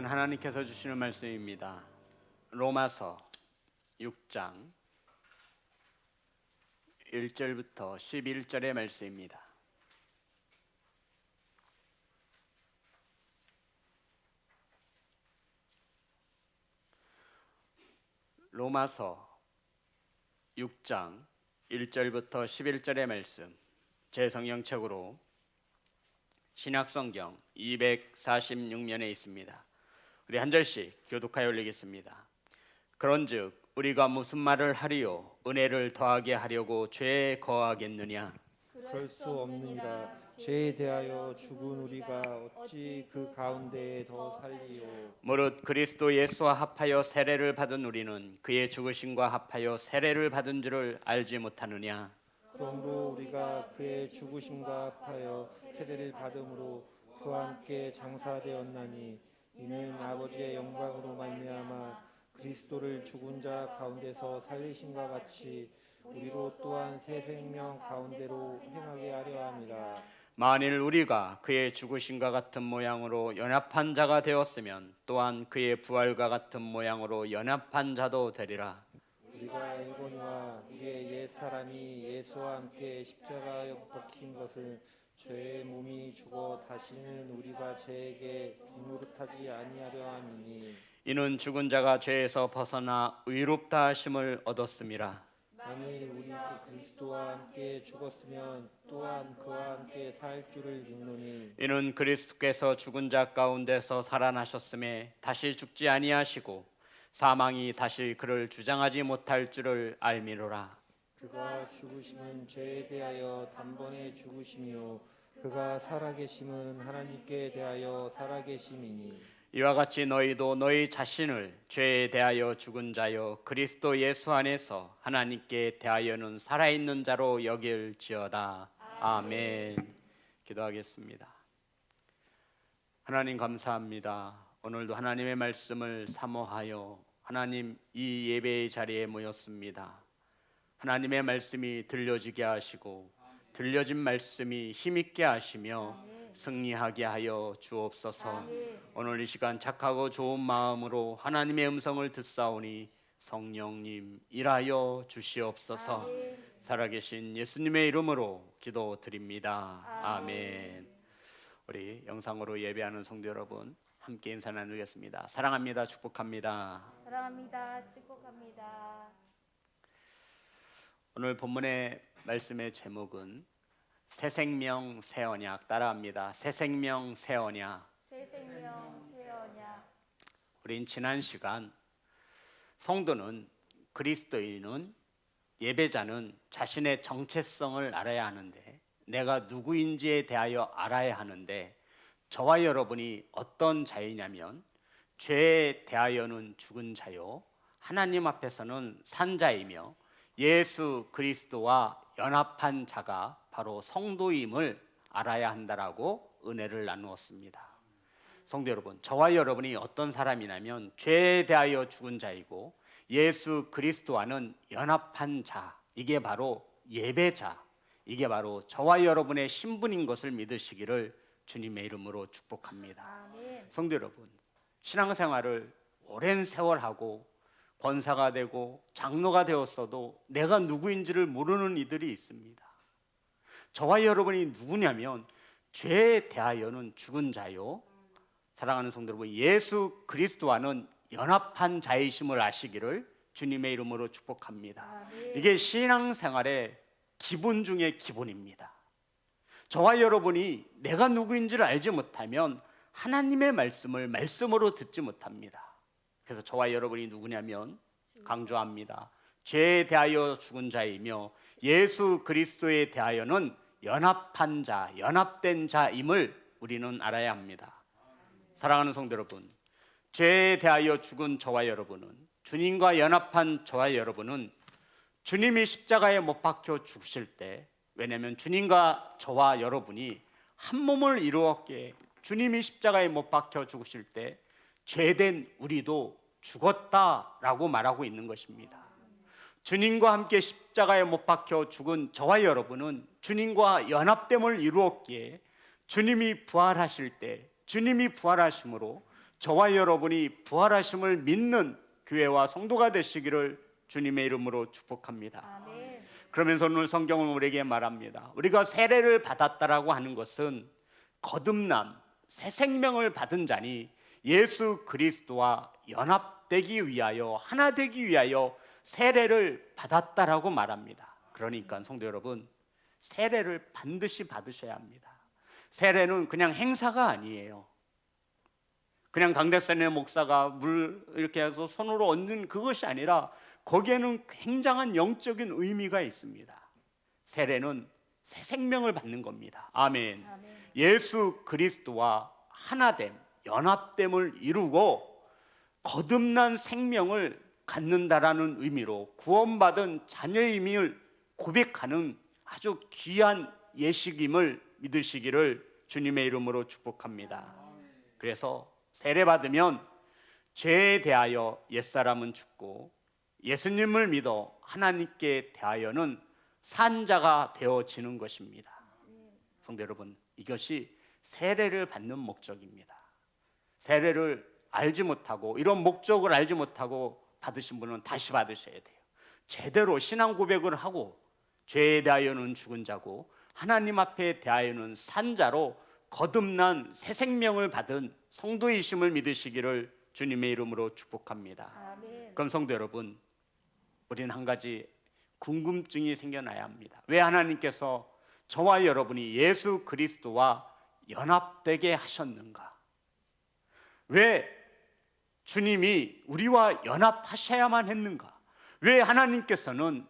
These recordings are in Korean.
하나님께서 주시는 말씀입니다. 로마서 6장 1절부터 11절의 말씀입니다. 로마서 6장 1절부터 11절의 말씀, 제 성경책으로 신약성경 246면에 있습니다. 우리 한 절씩 교독하여 올리겠습니다. 그런즉 우리가 무슨 말을 하리요? 은혜를 더하게 하려고 죄에 거하겠느냐? 그럴 수 없느니라. 죄에 대하여 죽은 우리가 어찌 그 가운데에 더 살리요? 무릇 그리스도 예수와 합하여 세례를 받은 우리는 그의 죽으심과 합하여 세례를 받은 줄을 알지 못하느냐? 그러므로 우리가 그의 죽으심과 합하여 세례를 받음으로 그와 함께 장사되었나니 이는 아버지의 영광으로 말미암아 그리스도를 죽은 자 가운데서 살리심과 같이 우리로 또한 새 생명 가운데로 행하게 하려 함이라. 만일 우리가 그의 죽으심과 같은 모양으로 연합한 자가 되었으면 또한 그의 부활과 같은 모양으로 연합한 자도 되리라. 우리가 알거니와 우리의 옛 사람이 예수와 함께 십자가에 못 박힌 것은 죄의 몸이 죽어 다시는 우리가 죄에게 동노릇하지 아니하려 함이니 이는 죽은 자가 죄에서 벗어나 의롭다 하심을 얻었음이라. 만일 우리가 그리스도와 함께 죽었으면 또한 그와 함께 살 줄을 믿노니 이는 그리스도께서 죽은 자 가운데서 살아나셨음에 다시 죽지 아니하시고 사망이 다시 그를 주장하지 못할 줄을 알미로라. 그가 죽으심은 죄에 대하여 단번에 죽으심이요 그가 살아계심은 하나님께 대하여 살아계심이니 이와 같이 너희도 너희 자신을 죄에 대하여 죽은 자여 그리스도 예수 안에서 하나님께 대하여는 살아있는 자로 여길지어다. 아멘. 기도하겠습니다. 하나님 감사합니다. 오늘도 하나님의 말씀을 사모하여 하나님 이 예배의 자리에 모였습니다. 하나님의 말씀이 들려지게 하시고 들려진 말씀이 힘있게 하시며 승리하게 하여 주옵소서. 오늘 이 시간 착하고 좋은 마음으로 하나님의 음성을 듣사오니 성령님 일하여 주시옵소서. 살아계신 예수님의 이름으로 기도드립니다. 아멘. 우리 영상으로 예배하는 성도 여러분 함께 인사 나누겠습니다. 사랑합니다. 축복합니다. 사랑합니다. 축복합니다. 오늘 본문의 말씀의 제목은 새 생명 새 언약, 따라합니다. 새 생명 새 언약. 새 생명 새 언약. 우린 지난 시간 성도는, 그리스도인은, 예배자는 자신의 정체성을 알아야 하는데, 내가 누구인지에 대하여 알아야 하는데, 저와 여러분이 어떤 자이냐면 죄에 대하여는 죽은 자요 하나님 앞에서는 산 자이며 예수 그리스도와 연합한 자가 바로 성도임을 알아야 한다라고 은혜를 나누었습니다. 성도 여러분, 저와 여러분이 어떤 사람이냐면 죄에 대하여 죽은 자이고 예수 그리스도와는 연합한 자, 이게 바로 예배자, 이게 바로 저와 여러분의 신분인 것을 믿으시기를 주님의 이름으로 축복합니다. 아멘. 성도 여러분, 신앙생활을 오랜 세월 하고 권사가 되고 장로가 되었어도 내가 누구인지를 모르는 이들이 있습니다. 저와 여러분이 누구냐면 죄에 대하여는 죽은 자요, 사랑하는 성도 여러분, 예수 그리스도와는 연합한 자이심을 아시기를 주님의 이름으로 축복합니다. 아멘. 이게 신앙생활의 기본 중의 기본입니다. 저와 여러분이 내가 누구인지를 알지 못하면 하나님의 말씀을 말씀으로 듣지 못합니다. 그래서 저와 여러분이 누구냐면 강조합니다. 죄에 대하여 죽은 자이며 예수 그리스도에 대하여는 연합한 자, 연합된 자임을 우리는 알아야 합니다. 사랑하는 성도 여러분, 죄에 대하여 죽은 저와 여러분은, 주님과 연합한 저와 여러분은 주님이 십자가에 못 박혀 죽으실 때, 왜냐하면 주님과 저와 여러분이 한 몸을 이루었기에 주님이 십자가에 못 박혀 죽으실 때 죄된 우리도 죽었다라고 말하고 있는 것입니다. 주님과 함께 십자가에 못 박혀 죽은 저와 여러분은 주님과 연합됨을 이루었기에 주님이 부활하실 때, 주님이 부활하심으로 저와 여러분이 부활하심을 믿는 교회와 성도가 되시기를 주님의 이름으로 축복합니다. 아멘. 그러면서 오늘 성경은 우리에게 말합니다. 우리가 세례를 받았다라고 하는 것은 거듭남, 새 생명을 받은 자니 예수 그리스도와 연합되기 위하여, 하나 되기 위하여 세례를 받았다라고 말합니다. 그러니까 성도 여러분, 세례를 반드시 받으셔야 합니다. 세례는 그냥 행사가 아니에요. 그냥 강대선의 목사가 물 이렇게 해서 손으로 얹는 그것이 아니라 거기에는 굉장한 영적인 의미가 있습니다. 세례는 새 생명을 받는 겁니다. 아멘. 아멘. 예수 그리스도와 하나됨, 연합됨을 이루고 거듭난 생명을 갖는다라는 의미로 구원받은 자녀의 의미를 고백하는 아주 귀한 예식임을 믿으시기를 주님의 이름으로 축복합니다. 그래서 세례 받으면 죄에 대하여 옛사람은 죽고 예수님을 믿어 하나님께 대하여는 산자가 되어지는 것입니다. 성도 여러분, 이것이 세례를 받는 목적입니다. 세례를 알지 못하고 이런 목적을 알지 못하고 받으신 분은 다시 받으셔야 돼요. 제대로 신앙 고백을 하고 죄에 대하여는 죽은 자고 하나님 앞에 대하여는 산 자로 거듭난 새 생명을 받은 성도이심을 믿으시기를 주님의 이름으로 축복합니다. 아멘. 그럼 성도 여러분, 우리는 한 가지 궁금증이 생겨나야 합니다. 왜 하나님께서 저와 여러분이 예수 그리스도와 연합되게 하셨는가? 왜 주님이 우리와 연합하셔야만 했는가? 왜 하나님께서는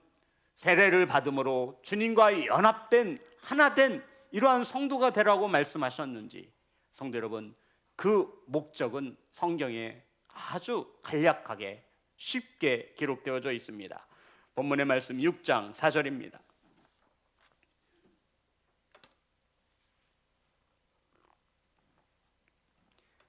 세례를 받음으로 주님과 연합된 하나된 이러한 성도가 되라고 말씀하셨는지, 성도 여러분, 그 목적은 성경에 아주 간략하게 쉽게 기록되어져 있습니다. 본문의 말씀 6장 4절입니다.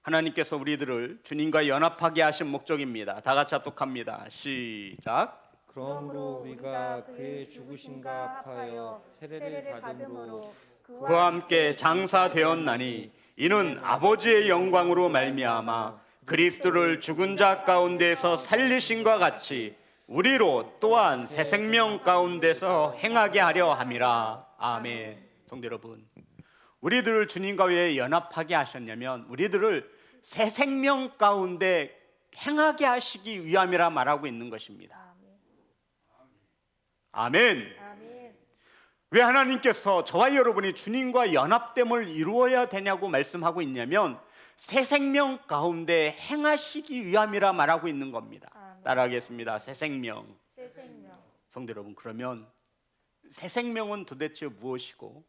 하나님께서 우리들을 주님과 연합하게 하신 목적입니다. 다 같이 합독합니다. 시작. 그러므로 우리가 그의 죽으심과 합하여 세례를 받음으로 그와 함께 장사되었나니 이는 아버지의 영광으로 말미암아 그리스도를 죽은 자 가운데서 살리신과 같이 우리로 또한 새 생명 가운데서 행하게 하려 함이라. 아멘. 성도 여러분, 우리들을 주님과 왜 연합하게 하셨냐면 우리들을 새 생명 가운데 행하게 하시기 위함이라 말하고 있는 것입니다. 아멘. 아멘. 왜 하나님께서 저와 여러분이 주님과 연합됨을 이루어야 되냐고 말씀하고 있냐면 새 생명 가운데 행하시기 위함이라 말하고 있는 겁니다. 아멘. 따라하겠습니다. 새 생명. 새 생명. 성도 여러분, 그러면 새 생명은 도대체 무엇이고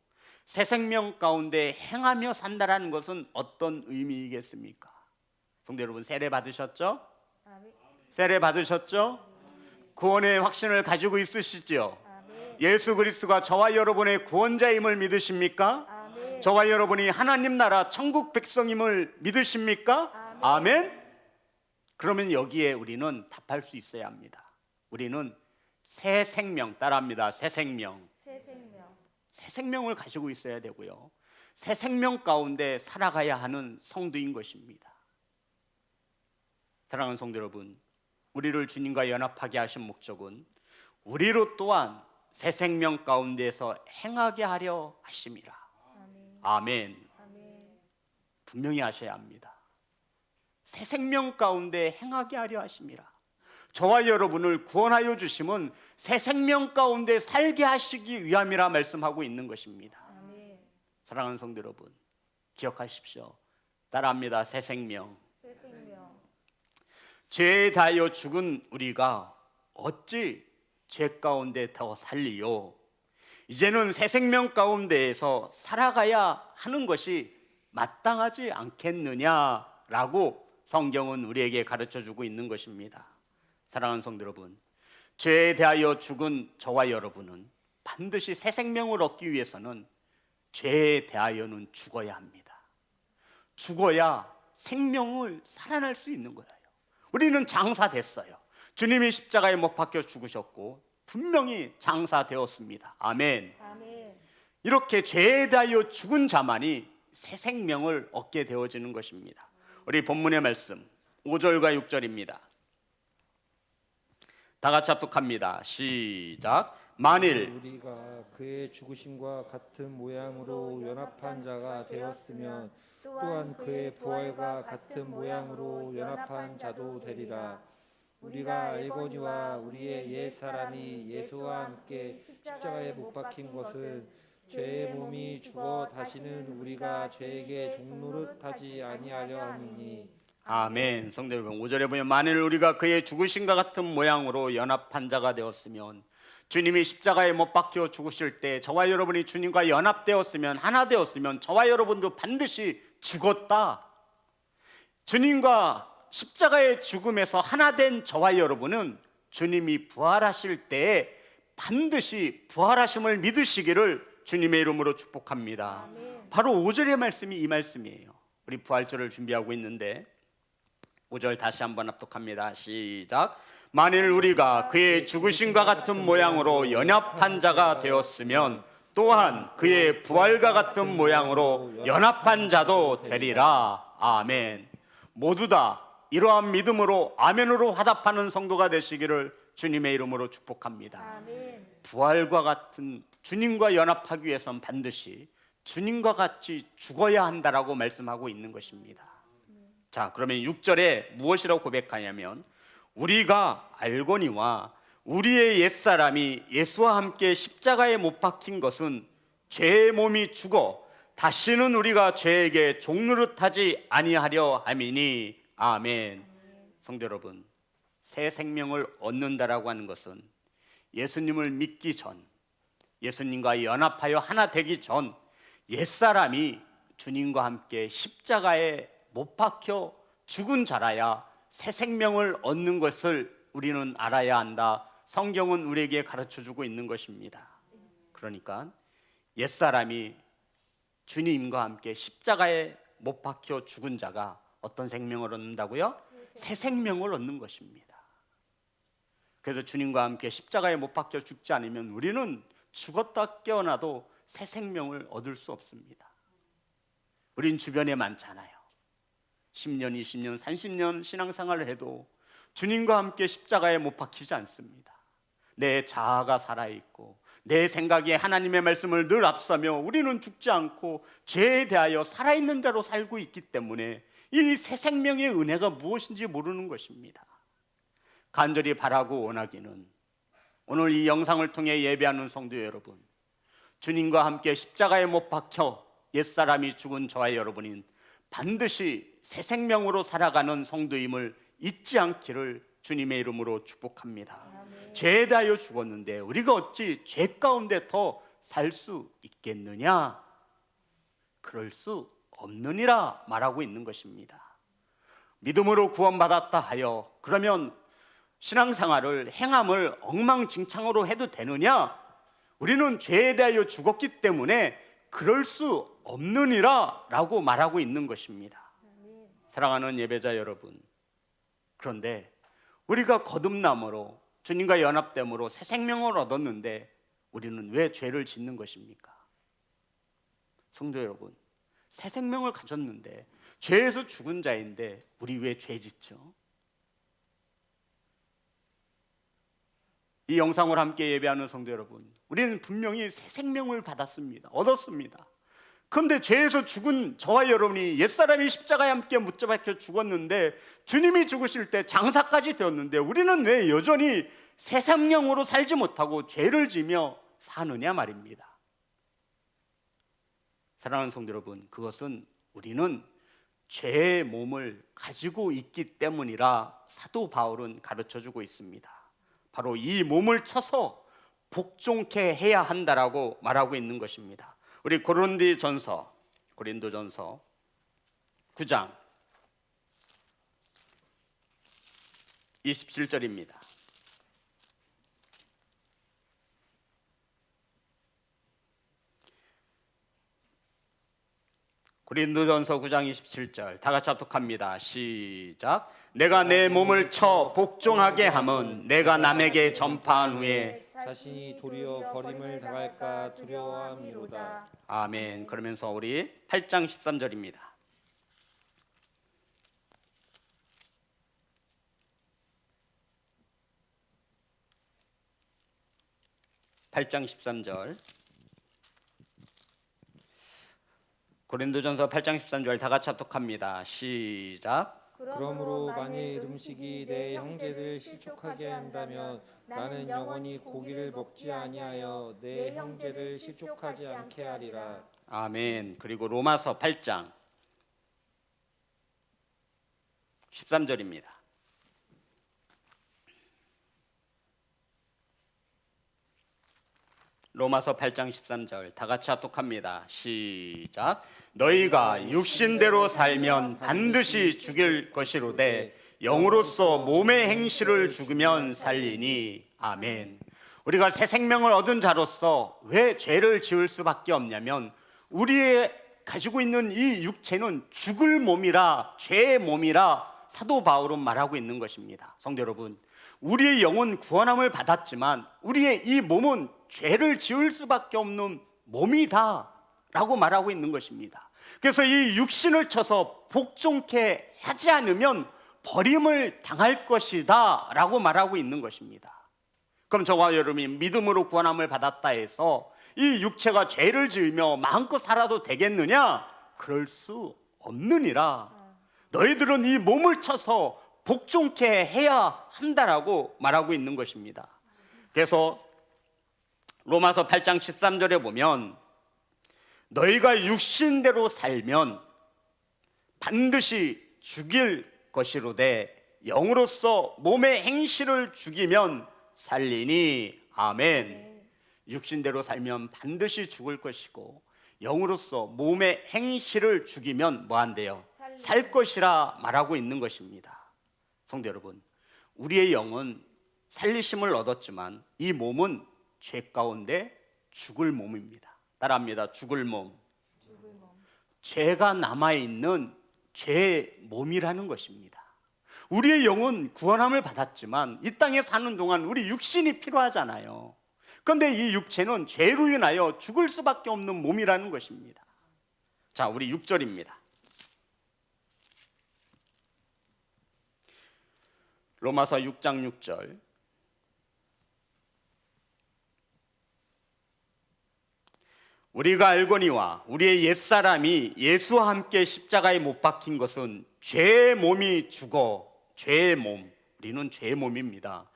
새 생명 가운데 행하며 산다라는 것은 어떤 의미이겠습니까? 성도 여러분, 세례 받으셨죠? 아멘. 세례 받으셨죠? 구원의 확신을 가지고 있으시죠? 아멘. 예수 그리스도가 저와 여러분의 구원자임을 믿으십니까? 아멘. 저와 여러분이 하나님 나라 천국 백성임을 믿으십니까? 아멘. 그러면 여기에 우리는 답할 수 있어야 합니다. 우리는 새 생명, 따라합니다. 새 생명. 새 생명. 새 생명을 가지고 있어야 되고요. 새 생명 가운데 살아가야 하는 성도인 것입니다. 사랑하는 성도 여러분, 우리를 주님과 연합하게 하신 목적은 우리로 또한 새 생명 가운데서 행하게 하려 하심이라. 아멘. 아멘. 아멘. 분명히 하셔야 합니다. 새 생명 가운데 행하게 하려 하심이라. 저와 여러분을 구원하여 주심은 새 생명 가운데 살게 하시기 위함이라 말씀하고 있는 것입니다. 아멘. 사랑하는 성도 여러분, 기억하십시오. 따라합니다. 새 생명. 새 생명. 죄에 대하여 죽은 우리가 어찌 죄 가운데 더 살리요? 이제는 새 생명 가운데에서 살아가야 하는 것이 마땅하지 않겠느냐라고 성경은 우리에게 가르쳐주고 있는 것입니다. 사랑하는 성도 여러분, 죄에 대하여 죽은 저와 여러분은 반드시 새 생명을 얻기 위해서는 죄에 대하여는 죽어야 합니다. 죽어야 생명을 살아날 수 있는 거예요. 우리는 장사됐어요. 주님이 십자가에 못 박혀 죽으셨고 분명히 장사되었습니다. 아멘. 아멘. 이렇게 죄에 대하여 죽은 자만이 새 생명을 얻게 되어지는 것입니다. 우리 본문의 말씀 5절과 6절입니다. 다 같이 합독합니다. 시작. 만일 우리가 그의 죽으심과 같은 모양으로 연합한 자가 되었으면 또한 그의 부활과 같은 모양으로 연합한 자도 되리라. 우리가 알거니와 우리의 옛 사람이 예수와 함께 십자가에 못 박힌 것은 죄의 몸이 죽어 다시는 우리가 죄에게 종노릇하지 아니하려 함이니. 아멘. 성도 여러분, 5절에 보면 만일 우리가 그의 죽으심과 같은 모양으로 연합한 자가 되었으면, 주님이 십자가에 못 박혀 죽으실 때 저와 여러분이 주님과 연합되었으면, 하나 되었으면 저와 여러분도 반드시 죽었다. 주님과 십자가의 죽음에서 하나 된 저와 여러분은 주님이 부활하실 때에 반드시 부활하심을 믿으시기를 주님의 이름으로 축복합니다. 아멘. 바로 5절의 말씀이 이 말씀이에요. 우리 부활절을 준비하고 있는데 5절 다시 한번 합독합니다. 시작. 만일 우리가 그의 죽으심과 같은 모양으로 연합한 자가 되었으면 또한 그의 부활과 같은 모양으로 연합한 자도 되리라. 아멘. 모두 다 이러한 믿음으로 아멘으로 화답하는 성도가 되시기를 주님의 이름으로 축복합니다. 아멘. 부활과 같은 주님과 연합하기 위해서는 반드시 주님과 같이 죽어야 한다라고 말씀하고 있는 것입니다. 자, 그러면 6절에 무엇이라고 고백하냐면 우리가 알거니와 우리의 옛사람이 예수와 함께 십자가에 못 박힌 것은 죄의 몸이 죽어 다시는 우리가 죄에게 종노릇하지 아니하려 함이니. 아멘. 성도 여러분, 새 생명을 얻는다라고 하는 것은 예수님을 믿기 전, 예수님과 연합하여 하나 되기 전 옛사람이 주님과 함께 십자가에 못 박혀 죽은 자라야 새 생명을 얻는 것을 우리는 알아야 한다. 성경은 우리에게 가르쳐주고 있는 것입니다. 그러니까 옛사람이 주님과 함께 십자가에 못 박혀 죽은 자가 어떤 생명을 얻는다고요? 새 생명을 얻는 것입니다. 그래서 주님과 함께 십자가에 못 박혀 죽지 않으면 우리는 죽었다 깨어나도 새 생명을 얻을 수 없습니다. 우린 주변에 많잖아요. 10년, 20년, 30년 신앙생활을 해도 주님과 함께 십자가에 못 박히지 않습니다. 내 자아가 살아있고 내 생각에 하나님의 말씀을 늘 앞서며 우리는 죽지 않고 죄에 대하여 살아있는 자로 살고 있기 때문에 이 새 생명의 은혜가 무엇인지 모르는 것입니다. 간절히 바라고 원하기는 오늘 이 영상을 통해 예배하는 성도 여러분, 주님과 함께 십자가에 못 박혀 옛사람이 죽은 저와 여러분인 반드시 새 생명으로 살아가는 성도임을 잊지 않기를 주님의 이름으로 축복합니다. 아멘. 죄에 대하여 죽었는데 우리가 어찌 죄 가운데 더 살 수 있겠느냐? 그럴 수 없느니라 말하고 있는 것입니다. 믿음으로 구원받았다 하여 그러면 신앙생활을 행함을 엉망진창으로 해도 되느냐? 우리는 죄에 대하여 죽었기 때문에 그럴 수 없느니라 라고 말하고 있는 것입니다. 아멘. 사랑하는 예배자 여러분, 그런데 우리가 거듭남으로 주님과 연합됨으로 새 생명을 얻었는데 우리는 왜 죄를 짓는 것입니까? 성도 여러분, 새 생명을 가졌는데 죄에서 죽은 자인데 우리 왜 죄 짓죠? 이 영상을 함께 예배하는 성도 여러분, 우리는 분명히 새 생명을 받았습니다. 얻었습니다. 그런데 죄에서 죽은 저와 여러분이 옛사람이 십자가에 함께 묻혀박혀 죽었는데 주님이 죽으실 때 장사까지 되었는데 우리는 왜 여전히 새 생명으로 살지 못하고 죄를 지며 사느냐 말입니다. 사랑하는 성도 여러분, 그것은 우리는 죄의 몸을 가지고 있기 때문이라 사도 바울은 가르쳐주고 있습니다. 바로 이 몸을 쳐서 복종케 해야 한다라고 말하고 있는 것입니다. 우리 고린도전서 9장 27절입니다. 고린도전서 9장 27절 다 같이 합독합니다. 시작. 내가 내 몸을 쳐 복종하게 함은 내가 남에게 전파한 후에 자신이 도리어 버림을 당할까 두려워함이로다. 아멘. 그러면서 우리 8장 13절입니다. 8장 13절. 고린도전서 8장 13절 다 같이 합독합니다. 시작. 그러므로 만일 음식이 내 형제를 실족하게 한다면 나는 영원히 고기를 먹지 아니하여 내 형제를 실족하지 않게 하리라. 아멘. 그리고 로마서 8장 13절입니다. 로마서 8장 13절 다 같이 합독합니다. 시작. 너희가 육신대로 살면 반드시 죽일 것이로되 영으로서 몸의 행실을 죽으면 살리니. 아멘. 우리가 새 생명을 얻은 자로서 왜 죄를 지을 수밖에 없냐면 우리의 가지고 있는 이 육체는 죽을 몸이라, 죄의 몸이라 사도 바울은 말하고 있는 것입니다. 성도 여러분, 우리의 영은 구원함을 받았지만 우리의 이 몸은 죄를 지을 수밖에 없는 몸이다 라고 말하고 있는 것입니다. 그래서 이 육신을 쳐서 복종케 하지 않으면 버림을 당할 것이다 라고 말하고 있는 것입니다. 그럼 저와 여러분이 믿음으로 구원함을 받았다 해서 이 육체가 죄를 지으며 마음껏 살아도 되겠느냐? 그럴 수 없느니라. 너희들은 이 몸을 쳐서 복종케 해야 한다라고 말하고 있는 것입니다. 그래서 로마서 8장 13절에 보면 너희가 육신대로 살면 반드시 죽일 것이로되 영으로서 몸의 행실을 죽이면 살리니. 아멘. 육신대로 살면 반드시 죽을 것이고 영으로서 몸의 행실을 죽이면 뭐 한대요? 살 것이라 말하고 있는 것입니다. 성도 여러분, 우리의 영은 살리심을 얻었지만 이 몸은 죄 가운데 죽을 몸입니다. 따라합니다. 죽을 몸. 죄가 남아있는 죄의 몸이라는 것입니다. 우리의 영은 구원함을 받았지만 이 땅에 사는 동안 우리 육신이 필요하잖아요. 그런데 이 육체는 죄로 인하여 죽을 수밖에 없는 몸이라는 것입니다. 자, 우리 6절입니다. 로마서 6장 6절. 우리가 알거니와 우리의 옛사람이 예수와 함께 십자가에 못 박힌 것은 죄의 몸이 죽어, 죄의 몸, 우리는 죄의 몸입니다.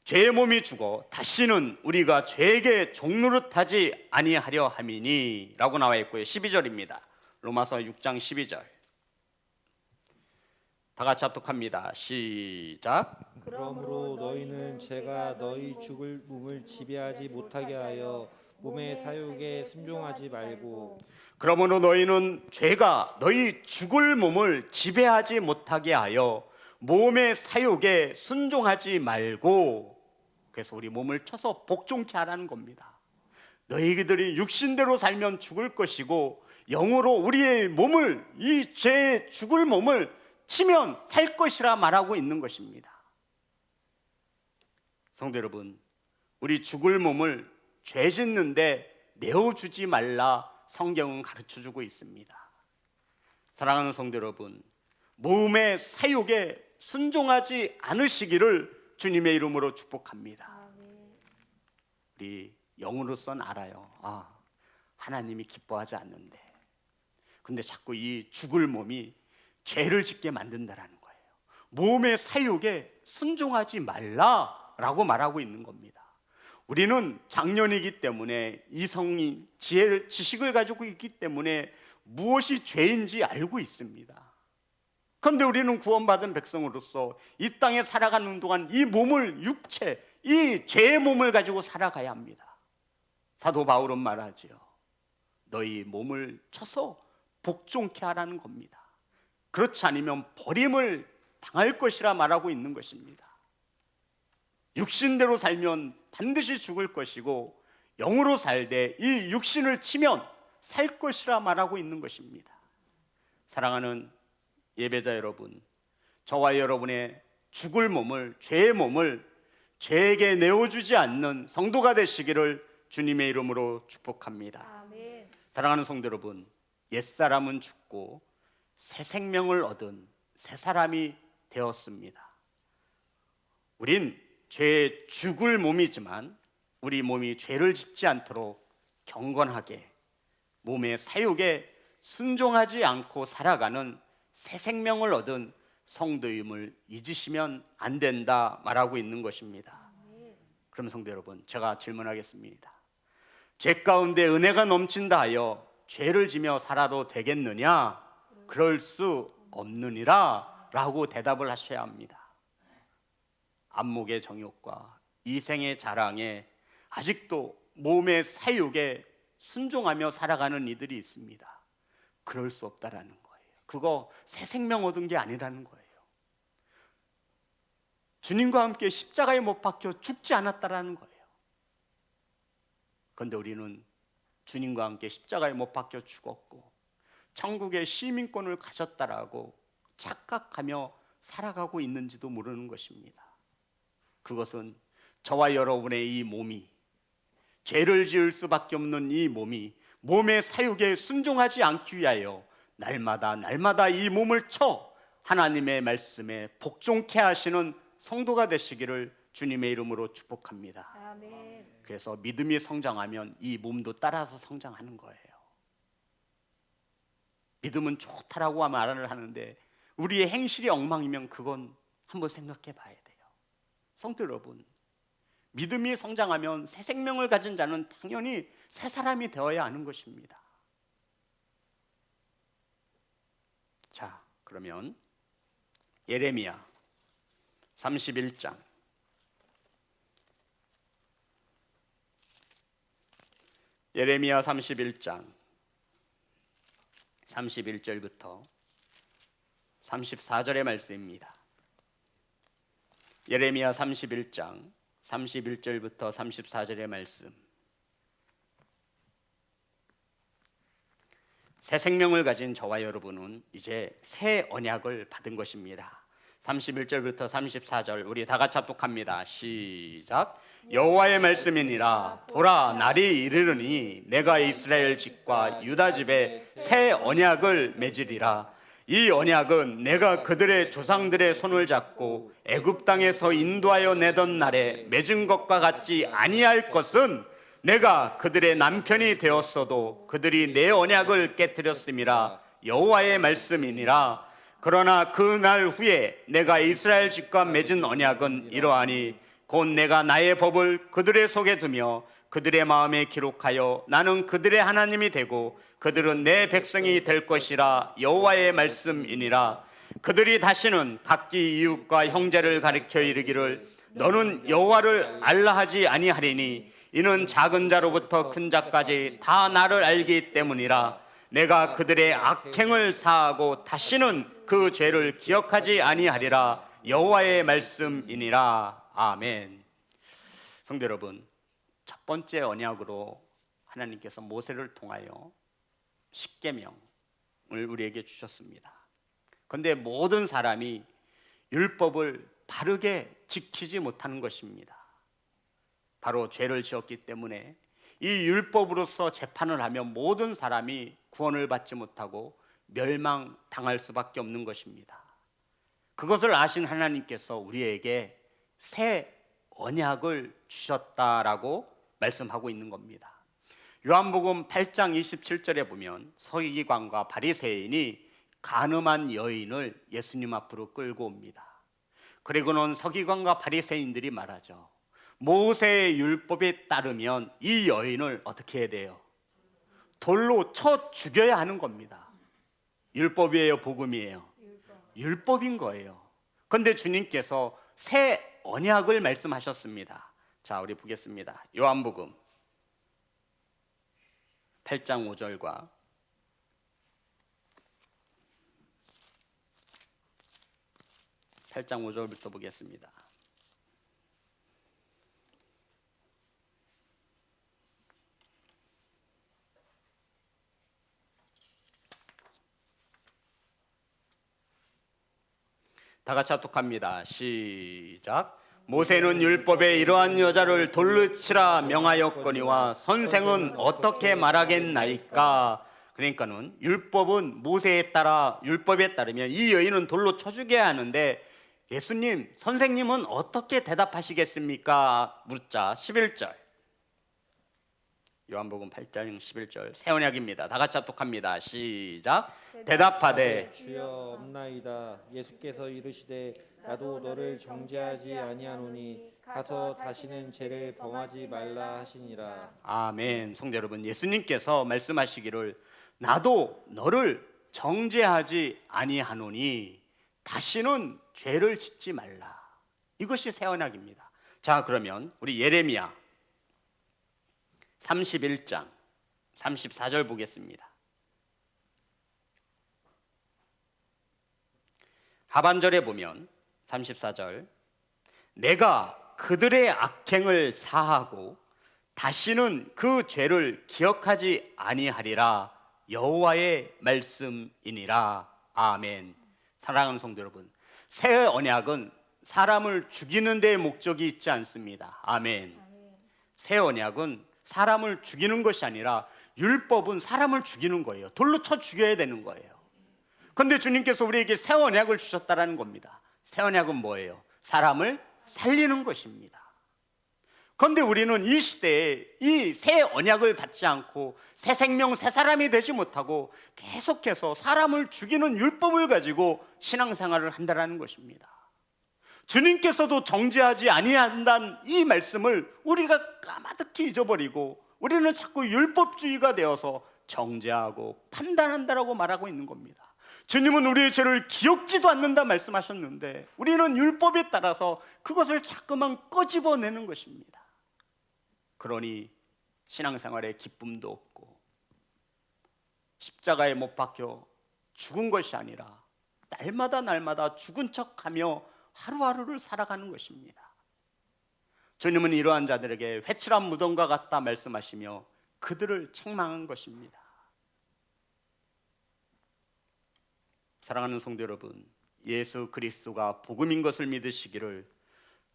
죄의 몸이 죽어 다시는 우리가 죄에게 종노릇하지 아니하려 함이니 라고 나와 있고요. 12절입니다. 로마서 6장 12절 다 같이 합독합니다. 시작. 그러므로 너희는 죄가 너희 죽을 몸을 지배하지 못하게 하여 몸의 사욕에 순종하지 말고. 그러므로 너희는 죄가 너희 죽을 몸을 지배하지 못하게 하여 몸의 사욕에 순종하지 말고. 그래서 우리 몸을 쳐서 복종케 하라는 겁니다. 너희들이 육신대로 살면 죽을 것이고 영으로 우리의 몸을, 이 죄의 죽을 몸을 치면 살 것이라 말하고 있는 것입니다. 성도 여러분, 우리 죽을 몸을 죄 짓는데 내어주지 말라 성경은 가르쳐주고 있습니다. 사랑하는 성도 여러분, 몸의 사욕에 순종하지 않으시기를 주님의 이름으로 축복합니다. 우리 영으로선 알아요. 하나님이 기뻐하지 않는데, 근데 자꾸 이 죽을 몸이 죄를 짓게 만든다라는 거예요. 몸의 사욕에 순종하지 말라라고 말하고 있는 겁니다. 우리는 장년이기 때문에 이성이 지식을 가지고 있기 때문에 무엇이 죄인지 알고 있습니다. 그런데 우리는 구원받은 백성으로서 이 땅에 살아가는 동안 이 몸을, 육체, 이 죄의 몸을 가지고 살아가야 합니다. 사도 바울은 말하지요. 너희 몸을 쳐서 복종케 하라는 겁니다. 그렇지 않으면 버림을 당할 것이라 말하고 있는 것입니다. 육신대로 살면 반드시 죽을 것이고 영으로 살되 이 육신을 치면 살 것이라 말하고 있는 것입니다. 사랑하는 예배자 여러분, 저와 여러분의 죽을 몸을, 죄의 몸을 죄에게 내어주지 않는 성도가 되시기를 주님의 이름으로 축복합니다. 아멘. 사랑하는 성도 여러분, 옛사람은 죽고 새 생명을 얻은 새 사람이 되었습니다. 우린 죄의 죽을 몸이지만 우리 몸이 죄를 짓지 않도록 경건하게 몸의 사육에 순종하지 않고 살아가는 새 생명을 얻은 성도임을 잊으시면 안 된다 말하고 있는 것입니다. 그럼 성도 여러분, 제가 질문하겠습니다. 죄 가운데 은혜가 넘친다 하여 죄를 지며 살아도 되겠느냐? 그럴 수 없느니라 라고 대답을 하셔야 합니다. 안목의 정욕과 이생의 자랑에 아직도 몸의 사육에 순종하며 살아가는 이들이 있습니다. 그럴 수 없다라는 거예요. 그거 새 생명 얻은 게 아니라는 거예요. 주님과 함께 십자가에 못 박혀 죽지 않았다라는 거예요. 그런데 우리는 주님과 함께 십자가에 못 박혀 죽었고 천국의 시민권을 가졌다라고 착각하며 살아가고 있는지도 모르는 것입니다. 그것은 저와 여러분의 이 몸이, 죄를 지을 수밖에 없는 이 몸이 몸의 사육에 순종하지 않기 위하여 날마다 이 몸을 쳐 하나님의 말씀에 복종케 하시는 성도가 되시기를 주님의 이름으로 축복합니다. 아멘. 그래서 믿음이 성장하면 이 몸도 따라서 성장하는 거예요. 믿음은 좋다라고 말을 하는데 우리의 행실이 엉망이면 그건 한번 생각해 봐야 돼요. 성도 여러분, 믿음이 성장하면 새 생명을 가진 자는 당연히 새 사람이 되어야 하는 것입니다. 자, 그러면 예레미야 31장 예레미야 31장 31절부터 34절의 말씀입니다. 예레미야 31장 31절부터 34절의 말씀. 새 생명을 가진 저와 여러분은 이제 새 언약을 받은 것입니다. 31절부터 34절 우리 다 같이 합독합니다. 시작. 여호와의 말씀이니라. 보라, 날이 이르르니 내가 이스라엘 집과 유다 집에 새 언약을 맺으리라. 이 언약은 내가 그들의 조상들의 손을 잡고 애굽 땅에서 인도하여 내던 날에 맺은 것과 같지 아니할 것은 내가 그들의 남편이 되었어도 그들이 내 언약을 깨뜨렸음이라. 여호와의 말씀이니라. 그러나 그 날 후에 내가 이스라엘 집과 맺은 언약은 이러하니 곧 내가 나의 법을 그들의 속에 두며 그들의 마음에 기록하여 나는 그들의 하나님이 되고 그들은 내 백성이 될 것이라. 여호와의 말씀이니라. 그들이 다시는 각기 이웃과 형제를 가리켜 이르기를 너는 여호와를 알라 하지 아니하리니 이는 작은 자로부터 큰 자까지 다 나를 알기 때문이라. 내가 그들의 악행을 사하고 다시는 그 죄를 기억하지 아니하리라. 여호와의 말씀이니라. 아멘. 성도 여러분, 첫 번째 언약으로 하나님께서 모세를 통하여 십계명을 우리에게 주셨습니다. 그런데 모든 사람이 율법을 바르게 지키지 못하는 것입니다. 바로 죄를 지었기 때문에 이 율법으로서 재판을 하면 모든 사람이 구원을 받지 못하고 멸망당할 수밖에 없는 것입니다. 그것을 아신 하나님께서 우리에게 새 언약을 주셨다라고 말씀하고 있는 겁니다. 요한복음 8장 27절에 보면 서기관과 바리새인이 간음한 여인을 예수님 앞으로 끌고 옵니다. 그리고는 서기관과 바리새인들이 말하죠. 모세의 율법에 따르면 이 여인을 어떻게 해야 돼요? 돌로 쳐 죽여야 하는 겁니다. 율법이에요, 복음이에요? 율법인 거예요. 그런데 주님께서 새 언약을 말씀하셨습니다. 자, 우리 보겠습니다. 요한복음 8장 5절과 8장 5절부터 보겠습니다. 다 같이 합독합니다. 시작. 모세는 율법에 이러한 여자를 돌로 치라 명하였거니와 선생은 어떻게 말하겠나이까. 그러니까는 율법은 율법에 따르면 이 여인은 돌로 쳐 죽여야 하는데 예수님, 선생님은 어떻게 대답하시겠습니까? 묻자. 11절 요한복음 8장 11절 새 언약입니다. 다 같이 합독합니다. 시작. 대답하되 주여 없나이다. 예수께서 이르시되 나도 너를 정죄하지 아니하노니 가서 다시는 죄를 범하지 말라 하시니라. 아멘. 성도 여러분, 예수님께서 말씀하시기를 나도 너를 정죄하지 아니하노니 다시는 죄를 짓지 말라. 이것이 새 언약입니다. 자, 그러면 우리 예레미야 31장 34절 보겠습니다. 하반절에 보면 34절 내가 그들의 악행을 사하고 다시는 그 죄를 기억하지 아니하리라 여호와의 말씀이니라. 아멘. 사랑하는 성도 여러분, 새 언약은 사람을 죽이는 데 목적이 있지 않습니다. 아멘. 새 언약은 사람을 죽이는 것이 아니라 율법은 사람을 죽이는 거예요. 돌로 쳐 죽여야 되는 거예요. 그런데 주님께서 우리에게 새 언약을 주셨다라는 겁니다. 새 언약은 뭐예요? 사람을 살리는 것입니다. 그런데 우리는 이 시대에 이 새 언약을 받지 않고 새 생명, 새 사람이 되지 못하고 계속해서 사람을 죽이는 율법을 가지고 신앙생활을 한다는 것입니다. 주님께서도 정죄하지 아니한다는 이 말씀을 우리가 까마득히 잊어버리고 우리는 자꾸 율법주의가 되어서 정죄하고 판단한다라고 말하고 있는 겁니다. 주님은 우리의 죄를 기억지도 않는다 말씀하셨는데 우리는 율법에 따라서 그것을 자꾸만 꺼집어내는 것입니다. 그러니 신앙생활에 기쁨도 없고 십자가에 못 박혀 죽은 것이 아니라 날마다 죽은 척하며 하루하루를 살아가는 것입니다. 주님은 이러한 자들에게 회칠한 무덤과 같다 말씀하시며 그들을 책망한 것입니다. 사랑하는 성도 여러분, 예수 그리스도가 복음인 것을 믿으시기를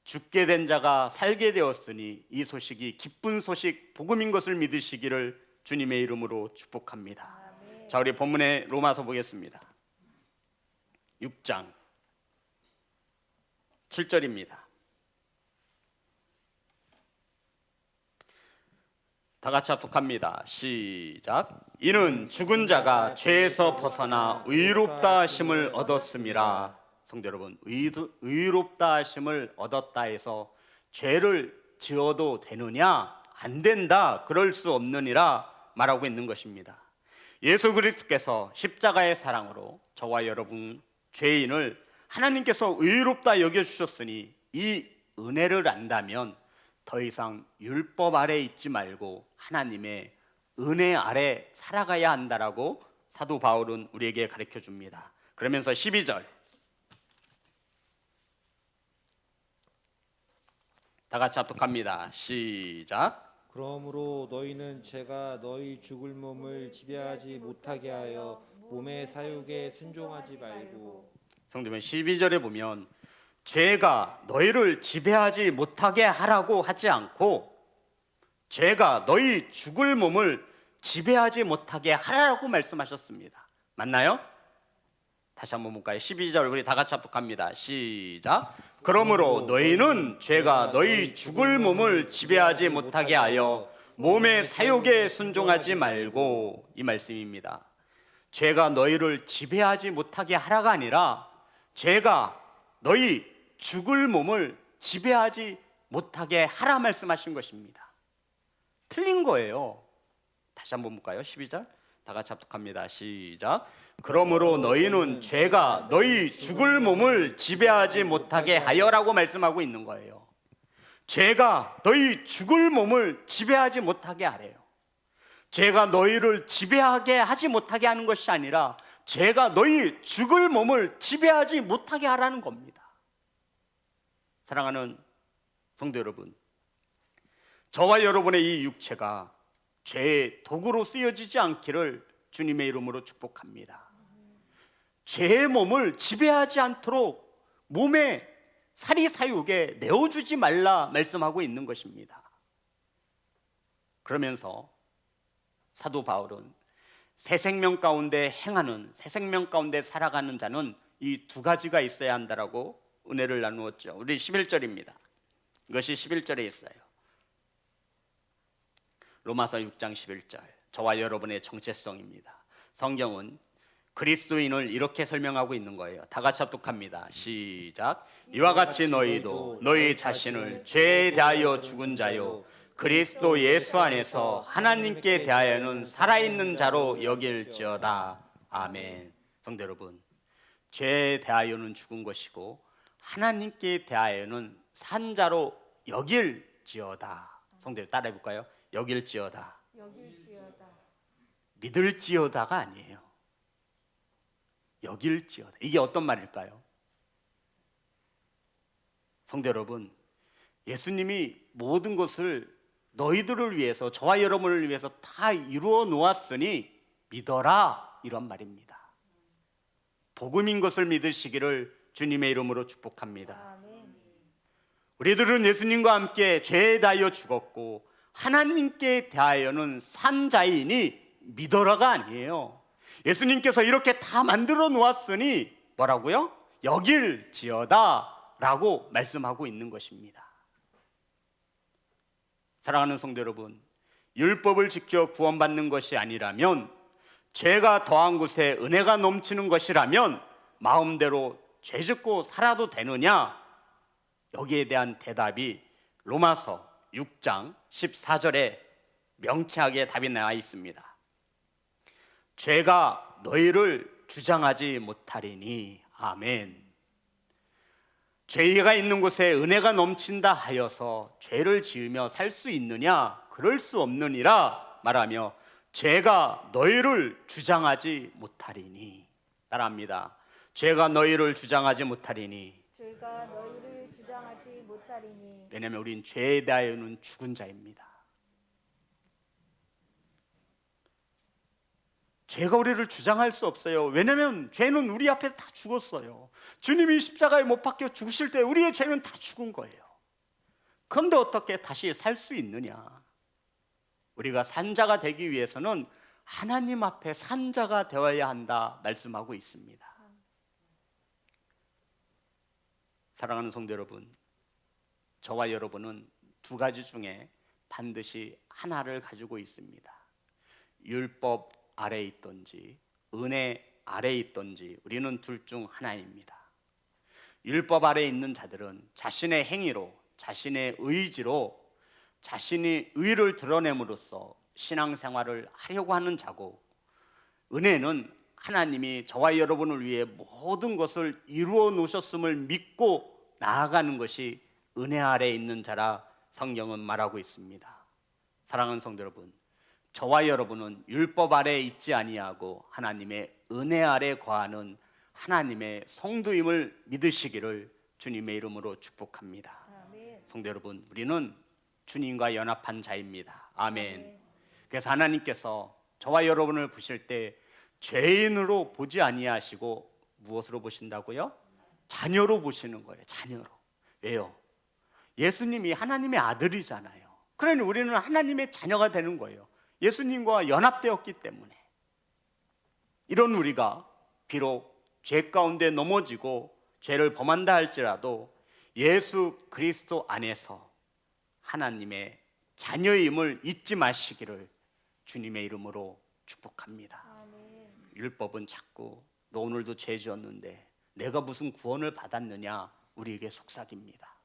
죽게 된 자가 살게 되었으니 이 소식이 기쁜 소식 복음인 것을 믿으시기를 주님의 이름으로 축복합니다. 아멘. 자, 우리 본문의 로마서 보겠습니다. 6장 7절입니다. 다 같이 합독합니다. 시작. 이는 죽은 자가 죄에서 벗어나 의롭다 하심을 얻었음이라. 성도 여러분, 의롭다 하심을 얻었다 해서 죄를 지어도 되느냐? 안 된다. 그럴 수 없느니라 말하고 있는 것입니다. 예수 그리스도께서 십자가의 사랑으로 저와 여러분 죄인을 하나님께서 의롭다 여겨주셨으니 이 은혜를 안다면 더 이상 율법 아래 있지 말고 하나님의 은혜 아래 살아가야 한다라고 사도 바울은 우리에게 가르쳐 줍니다. 그러면서 12절 다 같이 합독합니다. 시작. 그러므로 너희는 죄가 너희 죽을 몸을 지배하지 못하게 하여 몸의 사욕에 순종하지 말고. 성도면 12절에 보면 죄가 너희를 지배하지 못하게 하라고 하지 않고 죄가 너희 죽을 몸을 지배하지 못하게 하라고 말씀하셨습니다. 맞나요? 다시 한번 볼까요? 12절 우리 다 같이 합독합니다. 시작. 그러므로 너희는 죄가 너희 죽을 몸을 지배하지 못하게 하여 몸의 사욕에 순종하지 말고, 이 말씀입니다. 죄가 너희를 지배하지 못하게 하라가 아니라 죄가 너희 죽을 몸을 지배하지 못하게 하라 말씀하신 것입니다. 틀린 거예요. 다시 한번 볼까요? 12절 다 같이 합독합니다. 시작. 그러므로 너희는 죄가 너희 죽을 몸을 지배하지 못하게 하여라고 말씀하고 있는 거예요. 죄가 너희 죽을 몸을 지배하지 못하게 하래요. 죄가 너희를 지배하게 하지 못하게 하는 것이 아니라 죄가 너희 죽을 몸을 지배하지 못하게 하라는 겁니다. 사랑하는 성도 여러분, 저와 여러분의 이 육체가 죄의 도구로 쓰여지지 않기를 주님의 이름으로 축복합니다. 죄의 몸을 지배하지 않도록 몸의 사리사욕에 내어주지 말라 말씀하고 있는 것입니다. 그러면서 사도 바울은 새 생명 가운데 행하는, 새 생명 가운데 살아가는 자는 이 두 가지가 있어야 한다라고 은혜를 나누었죠. 우리 11절입니다. 이것이 11절에 있어요. 로마서 6장 11절, 저와 여러분의 정체성입니다. 성경은 그리스도인을 이렇게 설명하고 있는 거예요. 다 같이 합독합니다. 시작. 이와 같이 너희도 너희 자신을 죄에 대하여 죽은 자요 그리스도 예수 안에서 하나님께 대하여는 살아있는 자로 여길지어다. 아멘. 성도 여러분, 죄에 대하여는 죽은 것이고 하나님께 대하여는 산 자로 여길지어다. 성도들 따라해 볼까요? 여길지어다. 여길지어다. 믿을지어다가 아니에요. 여길지어다. 이게 어떤 말일까요? 성도 여러분, 예수님이 모든 것을 너희들을 위해서, 저와 여러분을 위해서 다 이루어 놓았으니 믿어라, 이런 말입니다. 복음인 것을 믿으시기를 주님의 이름으로 축복합니다. 아멘. 우리들은 예수님과 함께 죄에 대하여 죽었고 하나님께 대하여는 산 자이니 믿어라가 아니에요. 예수님께서 이렇게 다 만들어 놓았으니 뭐라고요? 여길지어다 라고 말씀하고 있는 것입니다. 사랑하는 성도 여러분, 율법을 지켜 구원받는 것이 아니라면, 죄가 더한 곳에 은혜가 넘치는 것이라면 마음대로 죄 짓고 살아도 되느냐? 여기에 대한 대답이 로마서 6장 14절에 명쾌하게 답이 나와 있습니다. 죄가 너희를 주장하지 못하리니. 아멘. 죄가 있는 곳에 은혜가 넘친다 하여서 죄를 지으며 살 수 있느냐? 그럴 수 없느니라 말하며 죄가 너희를 주장하지 못하리니. 따라합니다. 죄가 너희를 주장하지 못하리니. 죄가 너희를 주장하지 못하리니. 왜냐하면 우린 죄에 대하여는 죽은 자입니다. 죄가 우리를 주장할 수 없어요. 왜냐하면 죄는 우리 앞에 다 죽었어요. 주님이 십자가에 못 박혀 죽으실 때 우리의 죄는 다 죽은 거예요. 그런데 어떻게 다시 살 수 있느냐? 우리가 산자가 되기 위해서는 하나님 앞에 산자가 되어야 한다 말씀하고 있습니다. 사랑하는 성도 여러분, 저와 여러분은 두 가지 중에 반드시 하나를 가지고 있습니다. 율법 아래에 있든지 은혜 아래에 있든지 우리는 둘 중 하나입니다. 율법 아래에 있는 자들은 자신의 행위로, 자신의 의지로 자신이 의를 드러냄으로써 신앙생활을 하려고 하는 자고, 은혜는 하나님이 저와 여러분을 위해 모든 것을 이루어 놓으셨음을 믿고 나아가는 것이 은혜 아래에 있는 자라 성경은 말하고 있습니다. 사랑하는 성도 여러분, 저와 여러분은 율법 아래에 있지 아니하고 하나님의 은혜 아래 거하는 하나님의 성도임을 믿으시기를 주님의 이름으로 축복합니다. 아멘. 성도 여러분, 우리는 주님과 연합한 자입니다. 아멘. 아멘. 그래서 하나님께서 저와 여러분을 보실 때 죄인으로 보지 아니하시고 무엇으로 보신다고요? 자녀로 보시는 거예요. 자녀로. 왜요? 예수님이 하나님의 아들이잖아요. 그러니 우리는 하나님의 자녀가 되는 거예요. 예수님과 연합되었기 때문에. 이런 우리가 비록 죄 가운데 넘어지고 죄를 범한다 할지라도 예수 그리스도 안에서 하나님의 자녀임을 잊지 마시기를 주님의 이름으로 축복합니다. 아멘. 율법은 자꾸 너 오늘도 죄 지었는데 내가 무슨 구원을 받았느냐 우리에게 속삭입니다.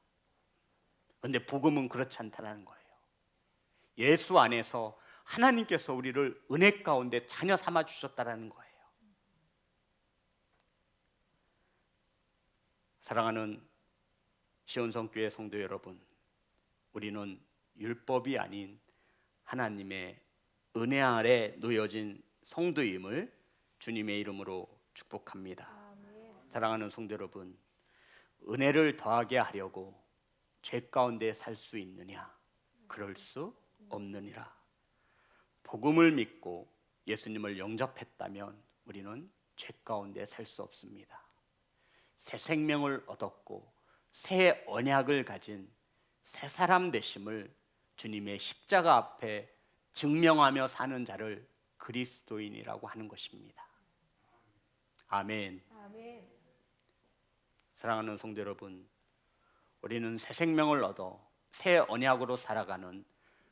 그런데 복음은 그렇지 않다는 거예요. 예수 안에서 하나님께서 우리를 은혜 가운데 자녀 삼아 주셨다는 거예요. 사랑하는 시온성교회 성도 여러분, 우리는 율법이 아닌 하나님의 은혜 아래 놓여진 성도임을 주님의 이름으로 축복합니다. 아멘. 사랑하는 성도 여러분, 은혜를 더하게 하려고 죄 가운데 살 수 있느냐? 그럴 수 없느니라. 복음을 믿고 예수님을 영접했다면 우리는 죄 가운데 살 수 없습니다. 새 생명을 얻었고 새 언약을 가진 새 사람 되심을 주님의 십자가 앞에 증명하며 사는 자를 그리스도인이라고 하는 것입니다. 아멘. 아멘. 사랑하는 성도 여러분, 우리는 새 생명을 얻어 새 언약으로 살아가는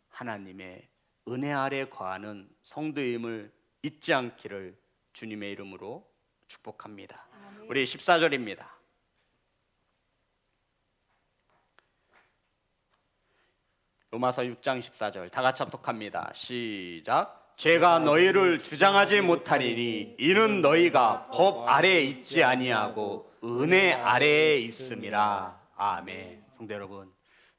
하나님의 은혜 아래 거하는 성도임을 잊지 않기를 주님의 이름으로 축복합니다. 아멘. 우리 14절입니다. 로마서 6장 14절 다 같이 합독합니다. 시작. 죄가 너희를 주장하지 못하리니 이는 너희가 법 아래에 있지 아니하고 은혜 아래에 있음이라. 아멘. 성도 여러분,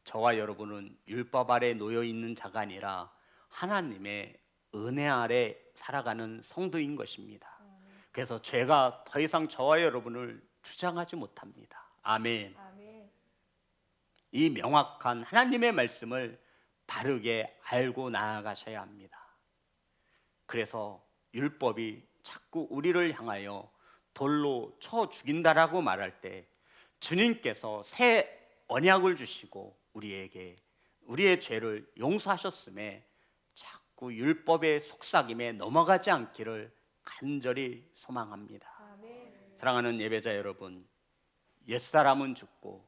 저와 여러분은 율법 아래 놓여 있는 자가 아니라 하나님의 은혜 아래 살아가는 성도인 것입니다. 그래서 죄가 더 이상 저와 여러분을 주장하지 못합니다. 아멘. 아멘. 이 명확한 하나님의 말씀을 바르게 알고 나아가셔야 합니다. 그래서 율법이 자꾸 우리를 향하여 돌로 쳐 죽인다라고 말할 때 주님께서 새 언약을 주시고 우리에게 우리의 죄를 용서하셨음에 자꾸 율법의 속삭임에 넘어가지 않기를 간절히 소망합니다. 아멘. 사랑하는 예배자 여러분, 옛사람은 죽고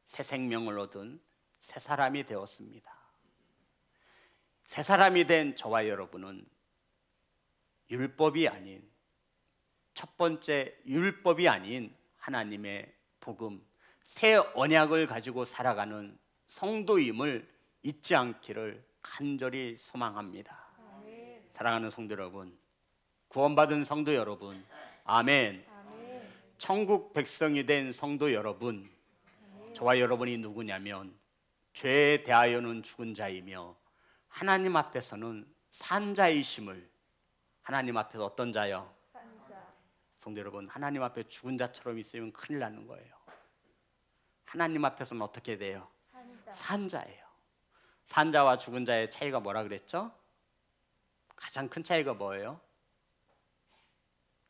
새 생명을 얻은 새 사람이 되었습니다. 새 사람이 된 저와 여러분은 율법이 아닌, 첫 번째 율법이 아닌 하나님의 복음, 새 언약을 가지고 살아가는 성도임을 잊지 않기를 간절히 소망합니다. 아멘. 사랑하는 성도 여러분, 구원받은 성도 여러분, 아멘. 아멘. 천국 백성이 된 성도 여러분, 저와 여러분이 누구냐면 죄에 대하여는 죽은 자이며 하나님 앞에서는 산 자이심을, 하나님 앞에서 어떤 자요? 산자. 성도 여러분, 하나님 앞에 죽은 자처럼 있으면 큰일 나는 거예요. 하나님 앞에서는 어떻게 돼요? 산자. 산 자예요. 산 자와 죽은 자의 차이가 뭐라 그랬죠? 가장 큰 차이가 뭐예요?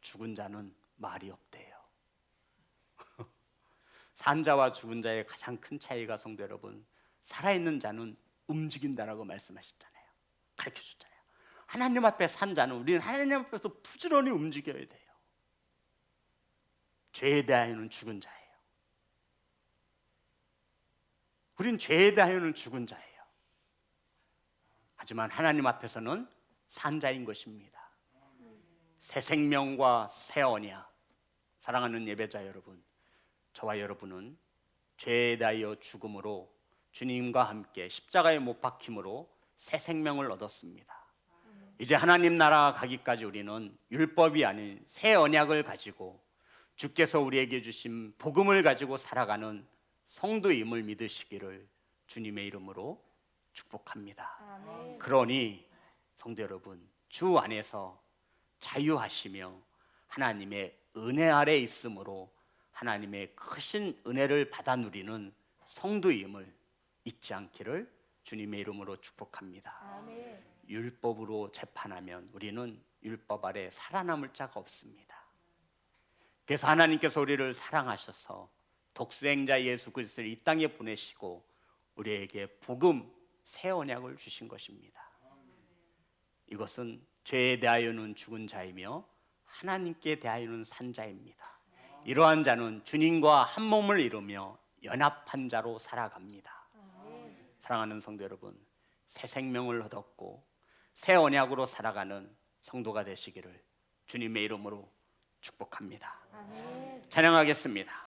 죽은 자는 말이 없대요. 산 자와 죽은 자의 가장 큰 차이가 성도 여러분, 살아있는 자는 움직인다라고 말씀하셨잖아요. 가르쳐줬잖아요. 하나님 앞에 산 자는, 우리는 하나님 앞에서 부지런히 움직여야 돼요. 죄에 대하여는 죽은 자예요. 우린 죄에 대하여는 죽은 자예요. 하지만 하나님 앞에서는 산 자인 것입니다. 새 생명과 새 언약. 사랑하는 예배자 여러분, 저와 여러분은 죄에 대하여 죽음으로 주님과 함께 십자가에 못 박힘으로 새 생명을 얻었습니다. 이제 하나님 나라 가기까지 우리는 율법이 아닌 새 언약을 가지고 주께서 우리에게 주신 복음을 가지고 살아가는 성도임을 믿으시기를 주님의 이름으로 축복합니다. 아멘. 그러니 성도 여러분, 주 안에서 자유하시며 하나님의 은혜 아래 있으므로 하나님의 크신 은혜를 받아 누리는 성도임을 잊지 않기를 주님의 이름으로 축복합니다. 아멘. 율법으로 재판하면 우리는 율법 아래 살아남을 자가 없습니다. 그래서 하나님께서 우리를 사랑하셔서 독생자 예수 그리스도를 이 땅에 보내시고 우리에게 복음 새 언약을 주신 것입니다. 이것은 죄에 대하여는 죽은 자이며 하나님께 대하여는 산 자입니다. 이러한 자는 주님과 한 몸을 이루며 연합한 자로 살아갑니다. 아멘. 사랑하는 성도 여러분, 새 생명을 얻었고 새 언약으로 살아가는 성도가 되시기를 주님의 이름으로 축복합니다. 아멘. 찬양하겠습니다.